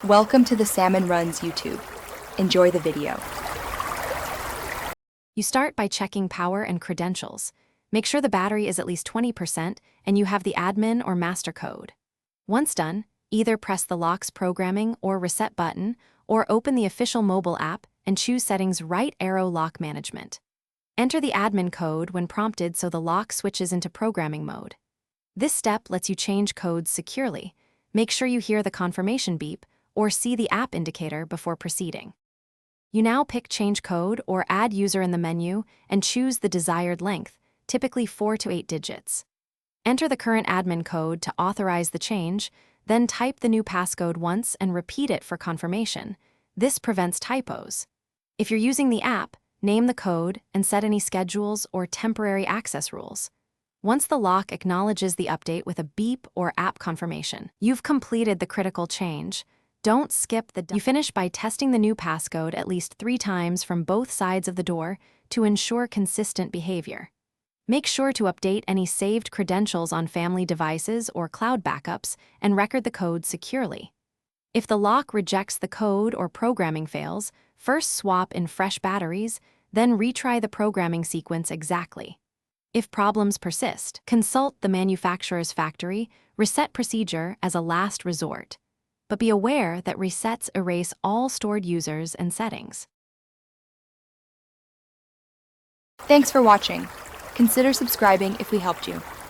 Welcome to the Salmon Runs YouTube. Enjoy the video. You start by checking power and credentials. Make sure the battery is at least 20% and you have the admin or master code. Once done, either press the lock's programming or reset button or open the official mobile app and choose settings right arrow lock management. Enter the admin code when prompted so the lock switches into programming mode. This step lets you change codes securely. Make sure you hear the confirmation beep or see the app indicator before proceeding. You now pick Change Code or Add User in the menu and choose the desired length, typically 4 to 8 digits. Enter the current admin code to authorize the change, then type the new passcode once and repeat it for confirmation. This prevents typos. If you're using the app, name the code and set any schedules or temporary access rules. Once the lock acknowledges the update with a beep or app confirmation, you've completed the critical change. Don't skip the You finish by testing the new passcode at least 3 times from both sides of the door to ensure consistent behavior. Make sure to update any saved credentials on family devices or cloud backups and record the code securely. If the lock rejects the code or programming fails, first swap in fresh batteries, then retry the programming sequence exactly. If problems persist, consult the manufacturer's factory reset procedure as a last resort. But be aware that resets erase all stored users and settings. Thanks for watching. Consider subscribing if we helped you.